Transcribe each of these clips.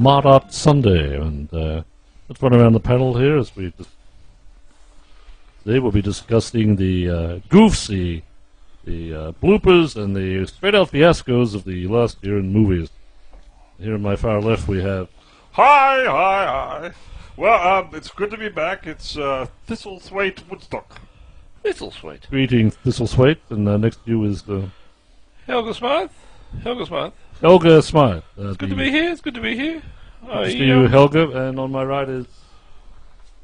Smart Art Sunday, and let's run around the panel here as we today we'll be discussing the goofs, the bloopers, and the straight-out fiascos of the last year in movies. Here on my far left we have... Hi. Well, it's good to be back. It's Thistlethwaite Woodstock. Thistlethwaite. Greetings, Thistlethwaite, and next to you is... Helga Smythe. Helga Smythe. It's good to be here. Next to you, Helga, and on my right is...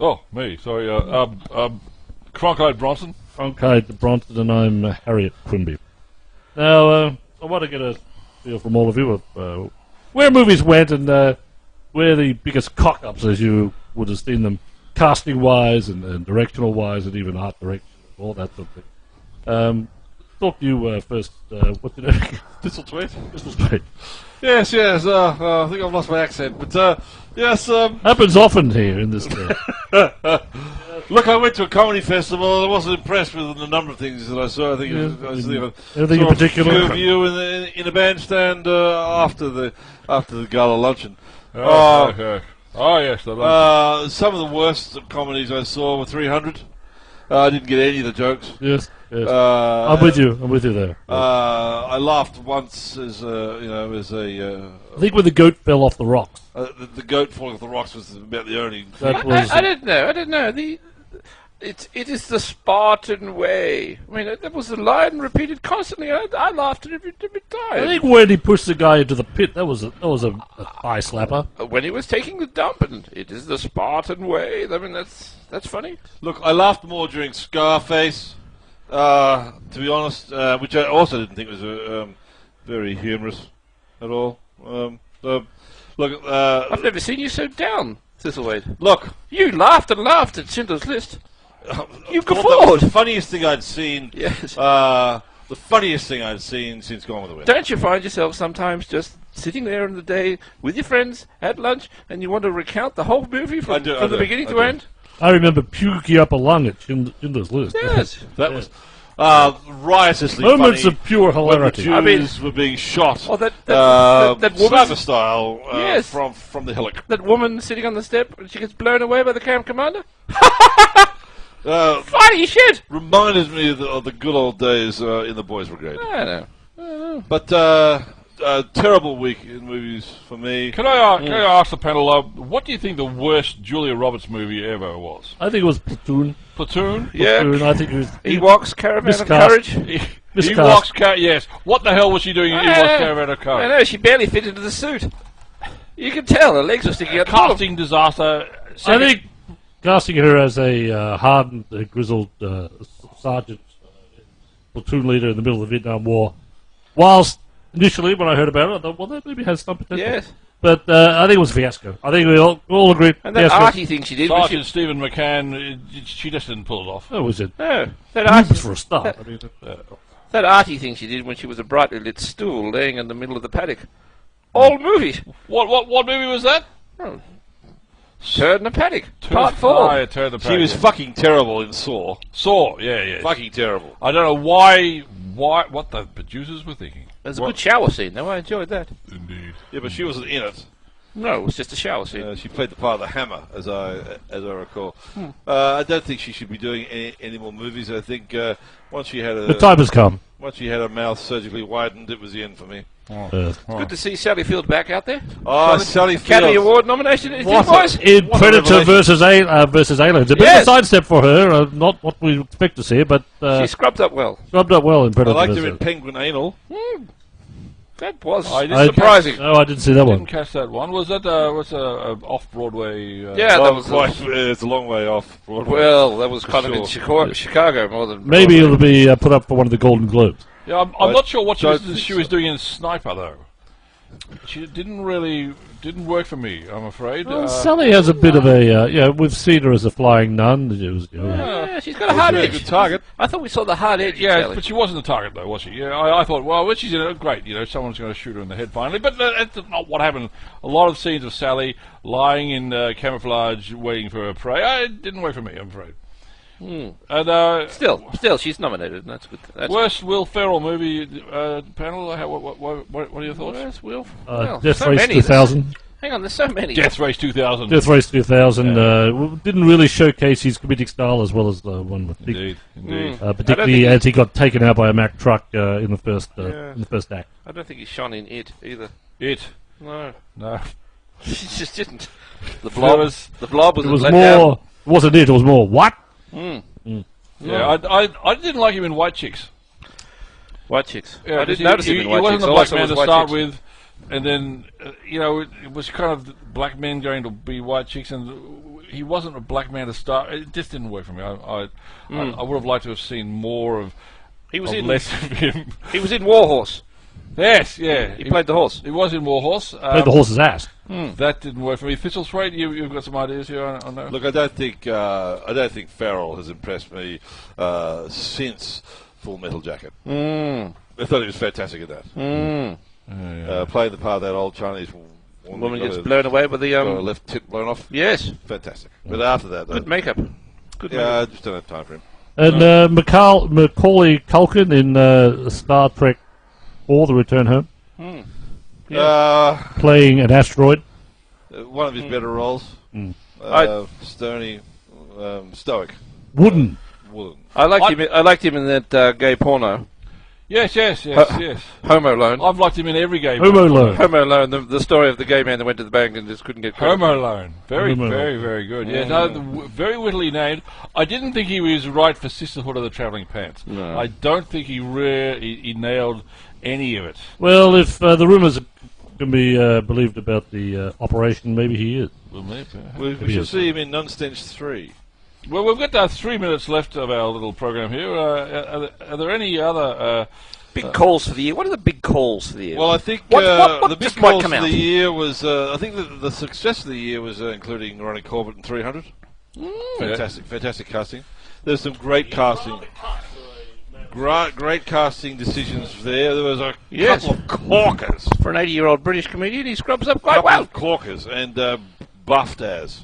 Oh, me. Sorry. Kronkite Bronson. Kronkite Bronson, and I'm Harriette Quimby. Now, I want to get a feel from all of you of where movies went and where the biggest cock-ups, as you would have seen them, casting-wise and directional-wise, and even art direction, all that sort of thing. Talk to you first. What's your name? Thistlethwaite. Yes. I think I've lost my accent, but yes. Happens often here in this. Look, I went to a comedy festival and I wasn't impressed with the number of things that I saw. I think anything in particular? A few of you in a bandstand after the gala luncheon. Okay. Oh yes, the luncheon. Some of the worst comedies I saw were 300. I didn't get any of the jokes. Yes. I'm with you there. I laughed once as I think when the goat fell off the rocks. The goat falling off the rocks was about the only. I didn't know. It is the Spartan way. I mean, that was a line repeated constantly. I laughed at it every time. I think when he pushed the guy into the pit, that was a thigh slapper. When he was taking the dump, and it is the Spartan way. I mean, that's funny. Look, I laughed more during Scarface. To be honest, which I also didn't think was very humorous at all. Look, I've never seen you so down, Thistlethwaite. Look, you laughed at Schindler's List. You that was guffawed. the funniest thing I'd seen. Yes. The funniest thing I'd seen since Gone with the Wind. Don't you find yourself sometimes just sitting there in the day with your friends at lunch, and you want to recount the whole movie from the beginning to end? I remember puking up a lung at Schindler's List. Yes. That was riotously moments funny of pure hilarity. when the Jews were being shot. Oh, that woman, sniper style, yes. from the hillock. That woman sitting on the step, and she gets blown away by the camp commander. Funny shit. Reminded me of the good old days in the Boys Brigade. I know. But terrible week in movies for me. Can I ask the panel, what do you think the worst Julia Roberts movie ever was? I think it was Platoon. Platoon? Yeah. Platoon, I think it was Ewoks, Caravan of Miscast. Courage. Ewoks, yes. What the hell was she doing in Ewoks Caravan of Courage? I know, she barely fit into the suit. You can tell, her legs were sticking out the bottom. Casting disaster. I think casting her as a hardened, grizzled sergeant, platoon leader in the middle of the Vietnam War, whilst initially, when I heard about it, I thought, well, that maybe has some potential. Yes. But I think it was a fiasco. I think we all agreed. And that fiasco. arty thing she did. Sergeant Stephen McCann, she just didn't pull it off. That was it. No. That arty, For a start. I mean, that arty thing she did when she was a brightly lit stool laying in the middle of the paddock. All movie. What movie was that? Oh. Turd in the Paddock. Part 4. Yeah, Turd in the Paddock. She was fucking terrible in Saw. Saw, yeah. Fucking terrible. I don't know why, what the producers were thinking. There's a good shower scene, though. I enjoyed that. Indeed. Yeah, but she wasn't in it. No, it was just a shower scene. She played the part of the Hammer, as I recall. I don't think she should be doing any more movies. I think once she had the time has come. Once she had her mouth surgically widened, it was the end for me. It's good to see Sally Field back out there. Oh, Sally Field. Academy Award nomination. Is it, boys? In Predator versus Aliens. A bit of a sidestep for her. Not what we expect to see, but she scrubbed up well. In Predator. I liked her in Penguin Anal. That was surprising. No, I didn't see that one. Didn't catch that one. Was that off-Broadway? Yeah, that was it's a long way off Broadway. Well, that was kind of in Chicago more than Maybe Broadway. it'll be put up for one of the Golden Globes. Yeah, I'm not sure what she was doing in Sniper though. She didn't work for me, I'm afraid. Well, Sally has a bit of a we've seen her as a flying nun. Yeah, she's got a hard edge. Good target. I thought we saw the hard edge. Yeah, Sally. but she wasn't the target though, was she? Yeah, I thought, well, when she's in it, great. Someone's going to shoot her in the head finally. But that's not what happened. A lot of scenes of Sally lying in camouflage, waiting for her prey. It didn't work for me, I'm afraid. And still, she's nominated. And that's good. Worst Will Ferrell movie panel. What are your thoughts? Worst Will. Death Race 2000. Hang on, there's so many. Death Race 2000. Death Race 2000 didn't really showcase his comedic style as well as the one with Dick. Indeed. Particularly as he got taken out by a Mack truck in the first act. I don't think he shone in it either. It? No. No. He just didn't. The Blob blob was It was let more. It wasn't it. It was more. What? down. Yeah, I didn't like him in White Chicks. White Chicks. Yeah, I didn't notice him in White He Chicks. wasn't a All I black saw man was to White start Chicks. with, and then, it was kind of black men going to be white chicks, and he wasn't a black man to start. It just didn't work for me. I would have liked to have seen more of, He was of in. less of him. He was in Warhorse. Yes, yeah. He played the horse. He was in Warhorse. Played the horse's ass. That didn't work for me. Thistlethwaite, you've got some ideas here on that? Look, I don't think Farrell has impressed me since Full Metal Jacket. I thought he was fantastic at that. Playing the part of that old Chinese Woman got gets her- blown away with the got her left tip blown off. Yes, Fantastic. But after that, good makeup. Good yeah, I just don't have time for him. And Macaulay Culkin in Star Trek 4: The Return Home, playing an asteroid. One of his better roles. Stony, stoic. Wooden. Wooden. I liked him in that gay porno, Yes. Home Alone. I've liked him in every game. Home Alone. Home Alone, the story of the gay man that went to the bank and just couldn't get credit. Home Alone. Very, Home Alone. very, very good. Yeah, no, very wittily named. I didn't think he was right for Sisterhood of the Travelling Pants. No. I don't think he nailed any of it. Well, if the rumours can be believed about the operation, maybe he is. Well, maybe. We shall see him in Nonstench 3. Well, we've got 3 minutes left of our little program here. Are there any other... Big calls for the year. What are the big calls for the year? Well, I think What the big just might calls come of out? the year was... I think the success of the year was including Ronnie Corbett in 300. Fantastic casting. There's some great casting. Great casting decisions there. There was a Yes. couple of corkers. For an 80-year-old British comedian, he scrubs up quite well. Corkers and buffed as.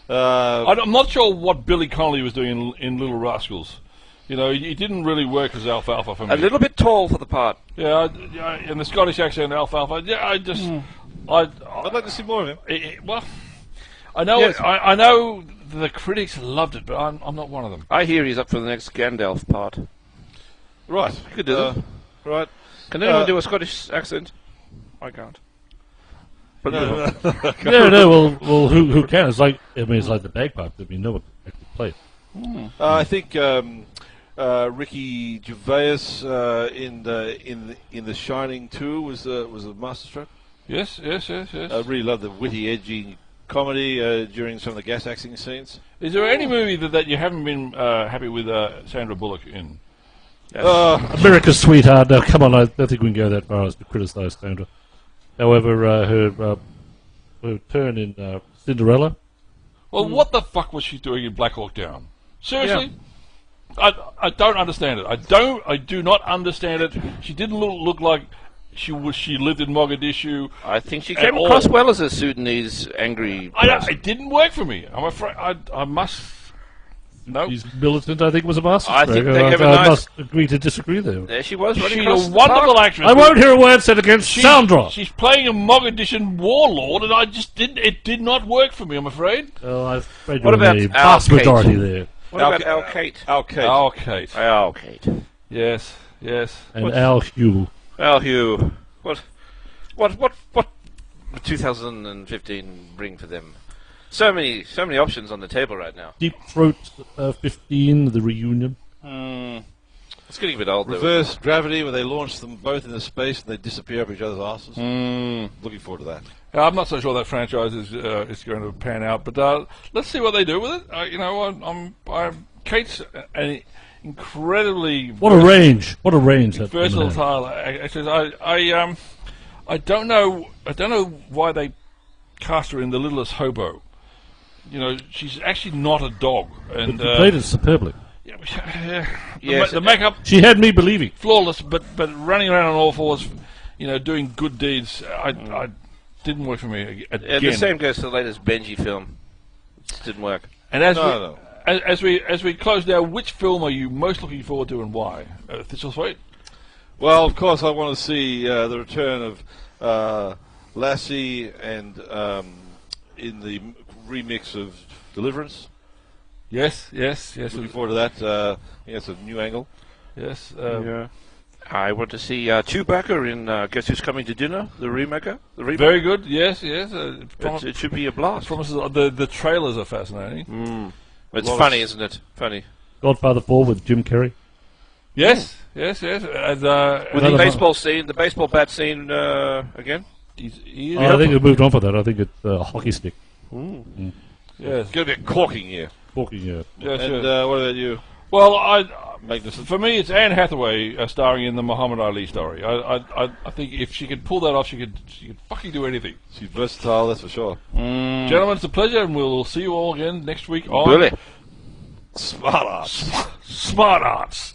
I'm not sure what Billy Connolly was doing in Little Rascals. You know, he didn't really work as Alfalfa for me. A little bit tall for the part. Yeah, and the Scottish accent, Alfalfa. Yeah, I'd like to see more of him. Well, I know, Yes. I know the critics loved it, but I'm not one of them. I hear he's up for the next Gandalf part. Right. You could do that. Right. Can anyone do a Scottish accent? I can't. But No. No. Well, who can? It's like it's like the bagpipe that we know what actually play. I think Ricky Gervais in the Shining 2 was a masterstroke. Yes. I really love the witty, edgy comedy during some of the gas acting scenes. Is there any movie that you haven't been happy with Sandra Bullock in? America's Sweetheart. Now, come on, I don't think we can go that far as to criticise Sandra. However, her turn in Cinderella. Well, what the fuck was she doing in Black Hawk Down? Seriously? I don't understand it. I do not understand it. She didn't look like she lived in Mogadishu. I think she At came all. across well as a Sudanese angry person. It didn't work for me. I'm afraid I must. No. She's militant, I think, was a master. I think they have a I nice- must agree to disagree there. There she was, running She's across a the wonderful park. actress. I won't hear a word said against Sandra. She's playing a Mogadishan warlord, and it did not work for me, I'm afraid. Well, I'm afraid What you're about in the Al vast Kate? majority there. What about Al Kate? Al Kate. Oh, Kate. Al Kate. Yes. And Al Hugh. Al Hugh. What 2015 bring for them? So many options on the table right now. Deep Throat 15, the reunion. It's getting a bit old, though. Reverse Gravity, where they launch them both into space and they disappear up each other's asses. Looking forward to that. I'm not so sure that franchise is going to pan out, but let's see what they do with it. Kate's an incredibly What a range! What a range! That woman had. versatile actress. I don't know why they cast her in The Littlest Hobo. You know, she's actually not a dog, and She played it superbly. Yes. the makeup She had me believing. flawless, but running around on all fours, doing good deeds. I didn't work for me again. And the same goes to the latest Benji film. It didn't work. And as No. as we close now, which film are you most looking forward to and why? Thistlethwaite? Well, of course, I want to see the return of Lassie and in the remix of Deliverance. Yes. Looking forward to that. It's a new angle. Yes. Yeah. I want to see Chewbacca in Guess Who's Coming to Dinner, the remake. Very good. Yes. It should be a blast. Promises. The trailers are fascinating. It's funny, isn't it? Funny. Godfather 4 with Jim Carrey. Yes. And, With the baseball scene, the baseball bat scene again. I think it moved on for that. I think it's a hockey stick. Yes. It's going to be a corking year. Corking, yeah. Yes. And what about you? Well, Magnuson. for me, it's Anne Hathaway starring in the Muhammad Ali story. I think if she could pull that off, she could fucking do anything. She's versatile, that's for sure. Gentlemen, it's a pleasure, and we'll see you all again next week on Really? Smart Arts. Smart Arts.